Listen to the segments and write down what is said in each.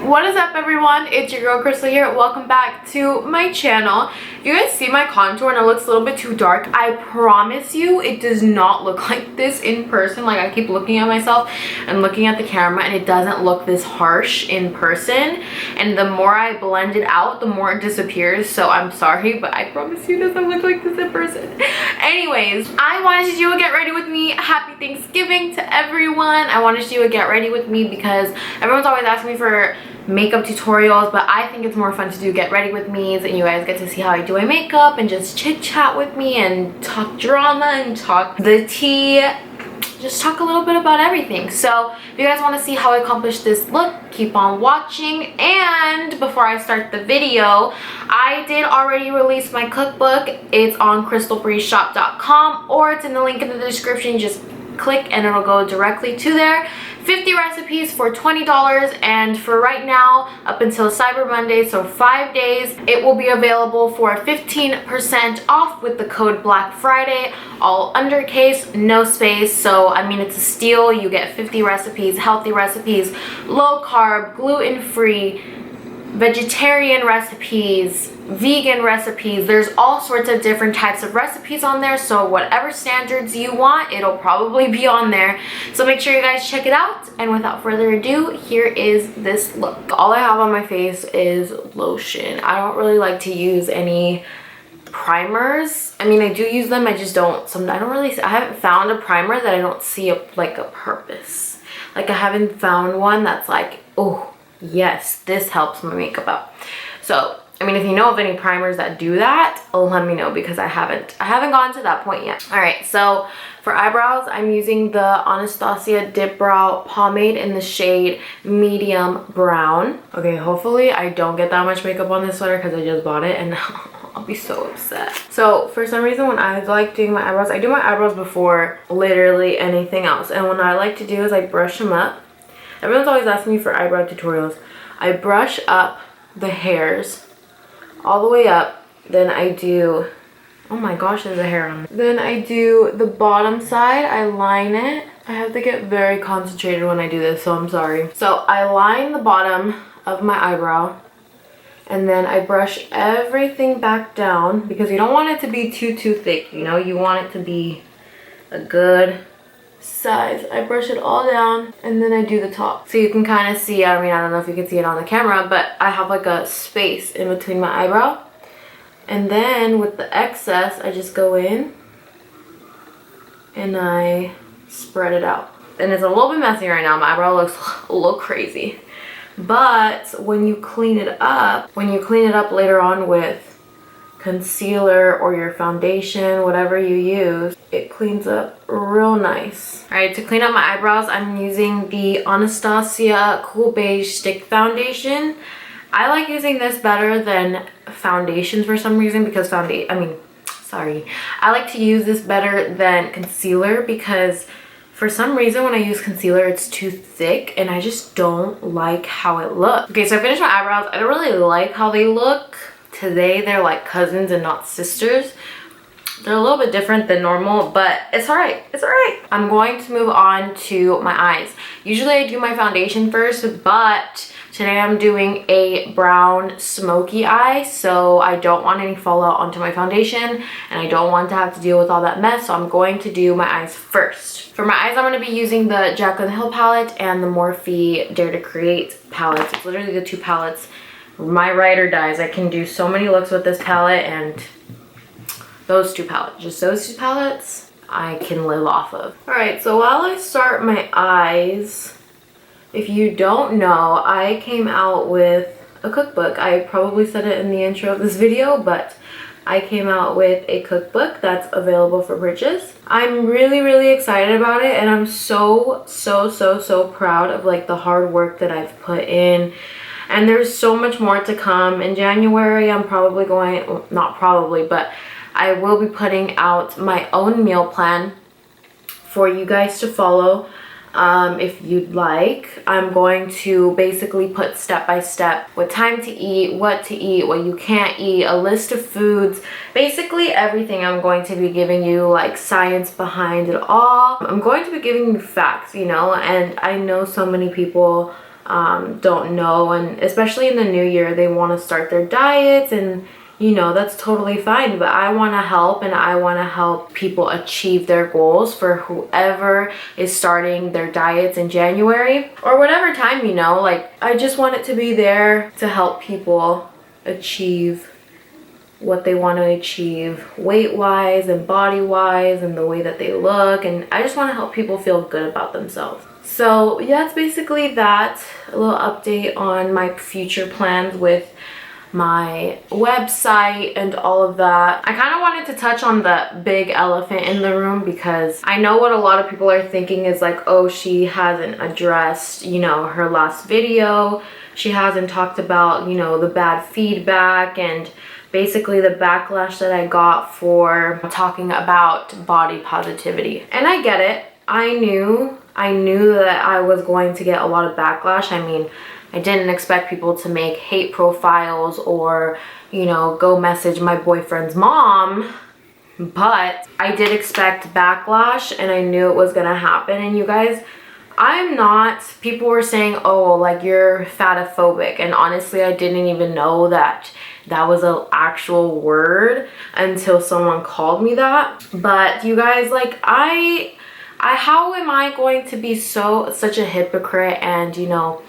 What is up, everyone? It's your girl Crystal here. Welcome back to my channel. If you guys see my contour and it looks a little bit too dark, I promise you it does not look like this in person. Like, I keep looking at myself and looking at the camera and it doesn't look this harsh in person, and the more I blend it out, the more it disappears. So I'm sorry, but I promise you it doesn't look like this in person. Anyways, I wanted to do a get ready with me. Happy Thanksgiving to everyone. I wanted to do a get ready with me because everyone's always asking me for makeup tutorials, but I think it's more fun to do get ready with me's, and you guys get to see how I do my makeup and just chit chat with me and talk drama and talk the tea, just talk a little bit about everything. So if you guys want to see how I accomplish this look, keep on watching. And before I start the video, I did already release my cookbook. It's on crystalbreezeshop.com, or it's in the link in the description. Just click and it'll go directly to there. 50 recipes for $20, and for right now up until Cyber Monday, so 5 days, it will be available for 15% off with the code Black Friday, all undercase, no space. So I mean, it's a steal. You get 50 recipes, healthy recipes, low carb, gluten-free, vegetarian recipes, vegan recipes. There's all sorts of different types of recipes on there, so whatever standards you want, it'll probably be on there. So make sure you guys check it out, and without further ado, here is this look. All I have on my face is lotion. I don't really like to use any primers. I mean, I do use them, I just don't, I haven't found a primer that I don't see a purpose. Like, I haven't found one that's like, oh yes, this helps my makeup out. So I mean, if you know of any primers that do that, let me know, because I haven't gotten to that point yet. All right, so for eyebrows, I'm using the Anastasia Dip Brow Pomade in the shade Medium Brown. Okay, hopefully I don't get that much makeup on this sweater because I just bought it and I'll be so upset. So for some reason, when I like doing my eyebrows, I do my eyebrows before literally anything else. And what I like to do is I brush them up. Everyone's always asking me for eyebrow tutorials. I brush up the hairs all the way up, then I do, oh my gosh, there's a hair on it. Then I do the bottom side, I line it. I have to get very concentrated when I do this, so I'm sorry. So I line the bottom of my eyebrow, and then I brush everything back down, because you don't want it to be too thick, you know? You want it to be a good size. I brush it all down, and then I do the top. So you can kind of see, I mean, I don't know if you can see it on the camera, but I have like a space in between my eyebrow. And then with the excess, I just go in and I spread it out. And it's a little bit messy right now. My eyebrow looks a little crazy. But when you clean it up later on with concealer or your foundation, whatever you use, it cleans up real nice. All right, to clean up my eyebrows, I'm using the Anastasia Cool Beige Stick Foundation. I like using this better than foundations for some reason, because I like to use this better than concealer, because for some reason when I use concealer, it's too thick and I just don't like how it looks. Okay, so I finished my eyebrows. I don't really like how they look. Today they're like cousins and not sisters. They're a little bit different than normal, but it's all right. It's all right. I'm going to move on to my eyes. Usually I do my foundation first, but today I'm doing a brown smoky eye, so I don't want any fallout onto my foundation, and I don't want to have to deal with all that mess, so I'm going to do my eyes first. For my eyes, I'm going to be using the Jaclyn Hill palette and the Morphe Dare to Create palettes. It's literally the two palettes. My ride or dies. I can do so many looks with this palette, and those two palettes, just those two palettes, I can live off of. Alright, so while I start my eyes, if you don't know, I came out with a cookbook. I probably said it in the intro of this video, but I came out with a cookbook that's available for purchase. I'm really excited about it, and I'm so proud of like the hard work that I've put in. And there's so much more to come. In January, I'm probably going, well, not probably, but I will be putting out my own meal plan for you guys to follow. If you'd like. I'm going to basically put step by step what time to eat, what you can't eat, a list of foods, basically everything. I'm going to be giving you like science behind it all. I'm going to be giving you facts, you know, and I know so many people don't know, and especially in the new year they want to start their diets, and you know, that's totally fine, but I want to help, and I want to help people achieve their goals for whoever is starting their diets in January or whatever time, you know, like I just want it to be there to help people achieve what they want to achieve weight wise and body wise and the way that they look, and I just want to help people feel good about themselves. So yeah, it's basically that, a little update on my future plans with my website and all of that. I kind of wanted to touch on the big elephant in the room, because I know what a lot of people are thinking is like, oh, she hasn't addressed, you know, her last video. She hasn't talked about, you know, the bad feedback and basically the backlash that I got for talking about body positivity. And I get it. I knew that I was going to get a lot of backlash. I mean, I didn't expect people to make hate profiles or, you know, go message my boyfriend's mom, but I did expect backlash, and I knew it was gonna happen. And you guys, I'm not, people were saying, oh, like you're fatophobic, and honestly I didn't even know that that was an actual word until someone called me that. But you guys, like how am I going to be such a hypocrite and, you know,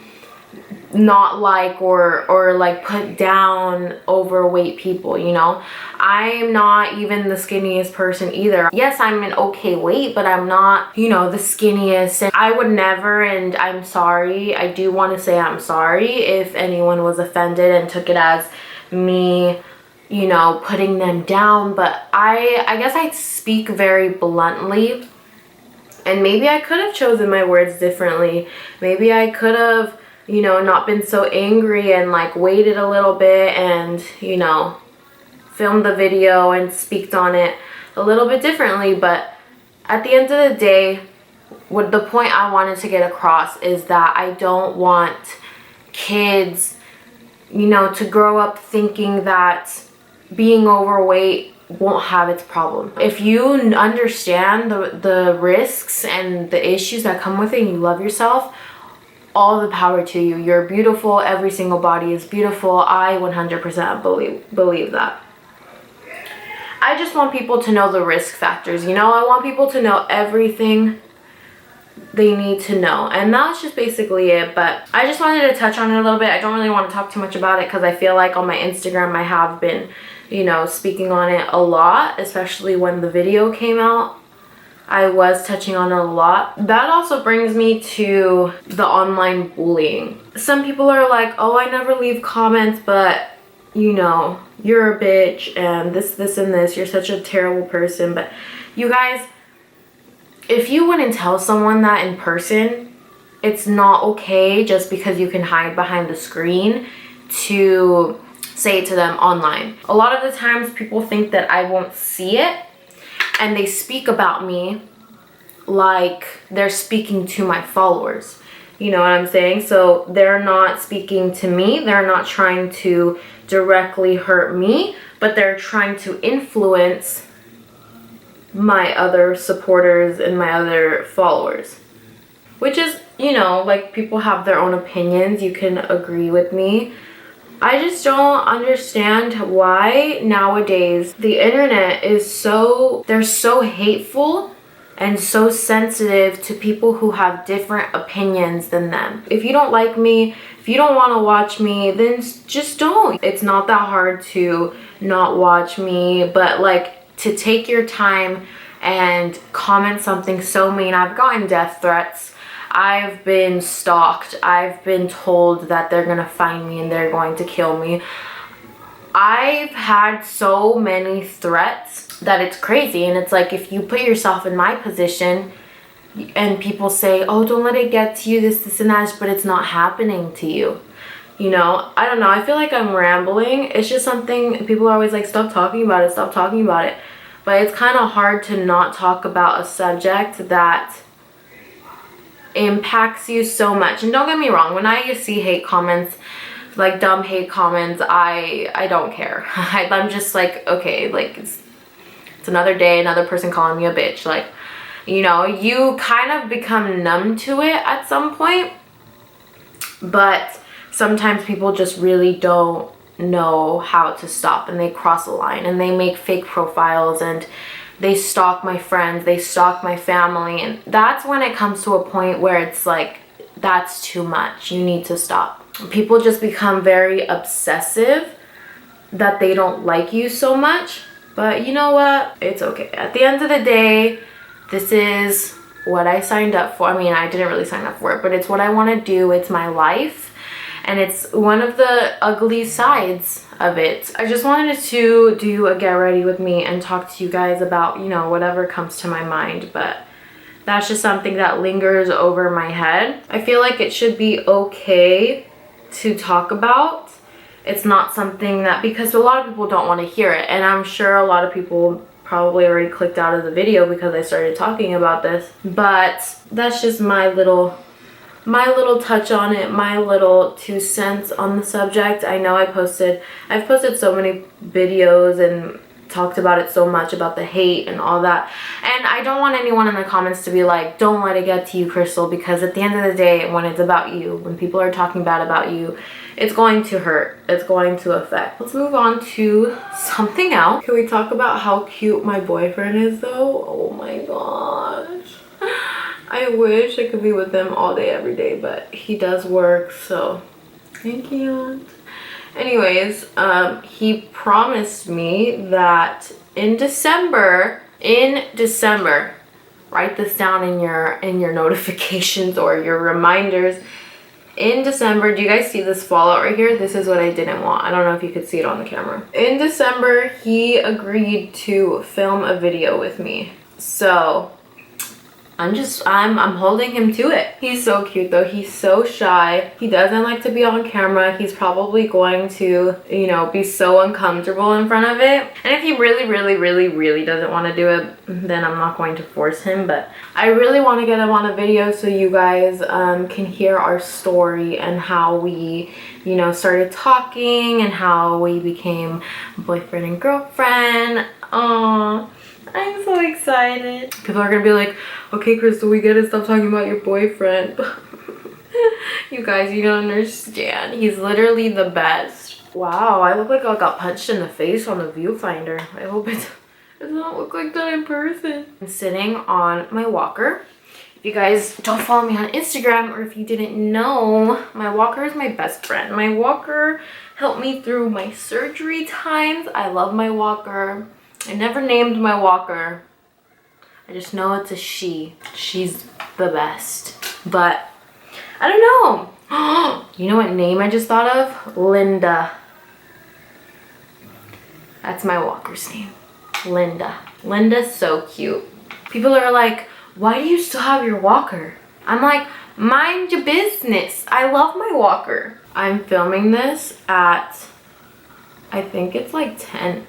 not like or like put down overweight people, you know? I'm not even the skinniest person either. Yes, I'm an okay weight, but I'm not, you know, the skinniest, and I would never, and I'm sorry, I do want to say I'm sorry if anyone was offended and took it as me, you know, putting them down. But I guess I speak very bluntly, and maybe I could have chosen my words differently. Maybe I could have, you know, not been so angry and like waited a little bit and, you know, filmed the video and speaked on it a little bit differently. But at the end of the day, what the point I wanted to get across is that I don't want kids, you know, to grow up thinking that being overweight won't have its problem. If you understand the risks and the issues that come with it, and you love yourself, all the power to you. You're beautiful. Every single body is beautiful. I 100% believe that. I just want people to know the risk factors, you know? I want people to know everything they need to know, and that's just basically it. But I just wanted to touch on it a little bit. I don't really want to talk too much about it because I feel like on my Instagram I have been, you know, speaking on it a lot, especially when the video came out. I was touching on it a lot. That also brings me to the online bullying. Some people are like, oh, I never leave comments, but you know, you're a bitch and this and this, you're such a terrible person. But you guys, if you wouldn't tell someone that in person, it's not okay just because you can hide behind the screen to say it to them online. A lot of the times people think that I won't see it, and they speak about me like they're speaking to my followers. You know what I'm saying? So they're not speaking to me. They're not trying to directly hurt me, but they're trying to influence my other supporters and my other followers. Which is, you know, like, people have their own opinions. You can agree with me. I just don't understand why nowadays the internet is they're so hateful and so sensitive to people who have different opinions than them. If you don't like me, if you don't want to watch me, then just don't. It's not that hard to not watch me, but like to take your time and comment something so mean. I've gotten death threats. I've been stalked. I've been told that they're gonna find me and they're going to kill me. I've had so many threats that it's crazy. And it's like, if you put yourself in my position and people say, oh, don't let it get to you, this and that, but it's not happening to you. You know, I don't know. I feel like I'm rambling. It's just something people are always like, stop talking about it, stop talking about it. But it's kind of hard to not talk about a subject that impacts you so much. And don't get me wrong, when I see hate comments, like dumb hate comments, I don't care. I'm just like, okay, like it's another day, another person calling me a bitch. Like, you know, you kind of become numb to it at some point. But sometimes people just really don't know how to stop, and they cross the line and they make fake profiles and they stalk my friends, they stalk my family, and that's when it comes to a point where it's like, that's too much. You need to stop. People just become very obsessive that they don't like you so much. But you know what? It's okay. At the end of the day, this is what I signed up for. I mean, I didn't really sign up for it, but it's what I want to do. It's my life. And it's one of the ugly sides of it. I just wanted to do a get ready with me and talk to you guys about, you know, whatever comes to my mind. But that's just something that lingers over my head. I feel like it should be okay to talk about. It's not something that, because a lot of people don't want to hear it. And I'm sure a lot of people probably already clicked out of the video because I started talking about this. But that's just my little touch on it, my little 2 cents on the subject. I know I've posted so many videos and talked about it so much, about the hate and all that. And I don't want anyone in the comments to be like, don't let it get to you, Crystal, because at the end of the day, when it's about you, when people are talking bad about you, it's going to hurt. It's going to affect. Let's move on to something else. Can we talk about how cute my boyfriend is though? Oh my gosh. I wish I could be with him all day, every day, but he does work, so thank you. Anyways, he promised me that in December, write this down in your notifications or your reminders. In December, do you guys see this fallout right here? This is what I didn't want. I don't know if you could see it on the camera. In December, he agreed to film a video with me. So I'm holding him to it. He's so cute though. He's so shy. He doesn't like to be on camera. He's probably going to, you know, be so uncomfortable in front of it. And if he really doesn't want to do it, then I'm not going to force him. But I really want to get him on a video so you guys can hear our story and how we, you know, started talking and how we became boyfriend and girlfriend. Aww. I'm so excited. People are gonna be like, okay, Crystal, we gotta stop talking about your boyfriend. You guys, you don't understand. He's literally the best. Wow, I look like I got punched in the face on the viewfinder. I hope it does not look like that in person. I'm sitting on my walker. If you guys don't follow me on Instagram, or if you didn't know, my walker is my best friend. My walker helped me through my surgery times. I love my walker. I never named my walker. I just know it's a she. She's the best. But I don't know. You know what name I just thought of? Linda. That's my walker's name. Linda. Linda's so cute. People are like, why do you still have your walker? I'm like, mind your business. I love my walker. I'm filming this at, I think it's like 10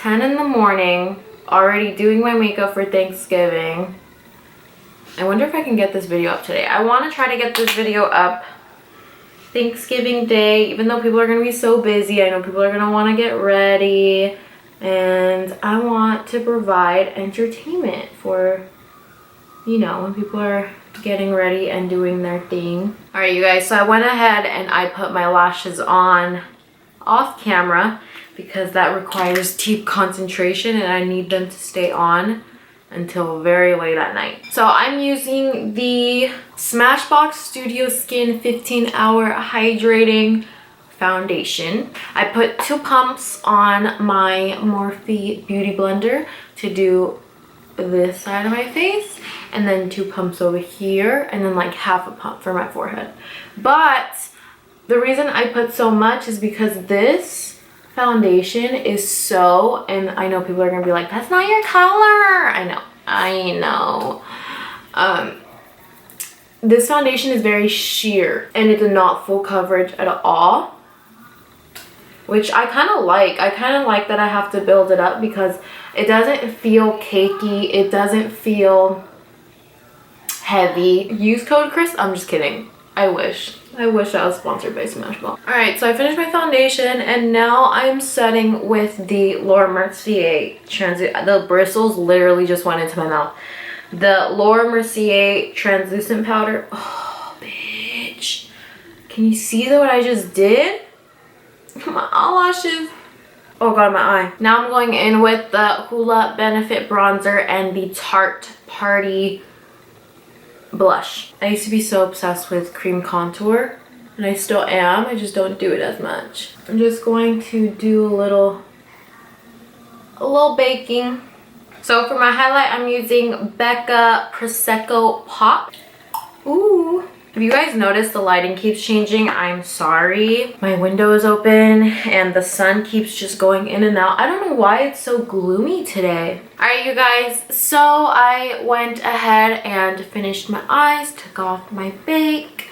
in the morning, already doing my makeup for Thanksgiving. I wonder if I can get this video up today. I want to try to get this video up Thanksgiving Day, even though people are going to be so busy. I know people are going to want to get ready, and I want to provide entertainment for, you know, when people are getting ready and doing their thing. All right, you guys, so I went ahead and I put my lashes on off camera, because that requires deep concentration and I need them to stay on until very late at night. So I'm using the Smashbox Studio Skin 15-Hour Hydrating Foundation. I put 2 pumps on my Morphe Beauty Blender to do this side of my face, and then 2 pumps over here, and then like half a pump for my forehead. But the reason I put so much is because this foundation is so, and I know people are gonna be like, that's not your color. I know. This foundation is very sheer and it's not full coverage at all, which I kind of like. I kind of like that I have to build it up because it doesn't feel cakey. It doesn't feel heavy. Use code Chris. I'm just kidding. I wish I was sponsored by Smashbox. Alright, so I finished my foundation and now I'm setting with the Laura Mercier the bristles literally just went into my mouth. The Laura Mercier translucent powder. Oh, bitch. Can you see what I just did? My eyelashes. Oh god, my eye. Now I'm going in with the Hoola Benefit Bronzer and the Tarte Party Blush. I used to be so obsessed with cream contour, and I still am. I just don't do it as much. I'm just going to do a little baking. So for my highlight, I'm using Becca Prosecco Pop. Ooh. If you guys notice the lighting keeps changing, I'm sorry. My window is open and the sun keeps just going in and out. I don't know why it's so gloomy today. Alright, you guys, so I went ahead and finished my eyes, took off my bake,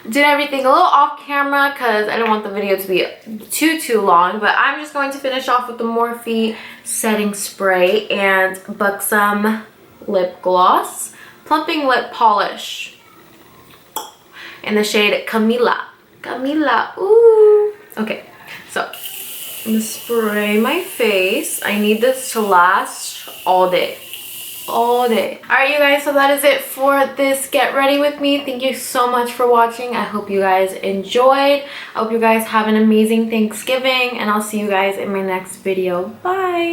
did everything a little off camera because I don't want the video to be too long, but I'm just going to finish off with the Morphe setting spray and Buxom lip gloss, plumping lip polish in the shade Camila. Ooh. Okay, so I'm gonna spray my face. I need this to last all day. Alright, you guys, so that is it for this get ready with me. Thank you so much for watching. I hope you guys enjoyed. I hope you guys have an amazing Thanksgiving, and I'll see you guys in my next video. Bye.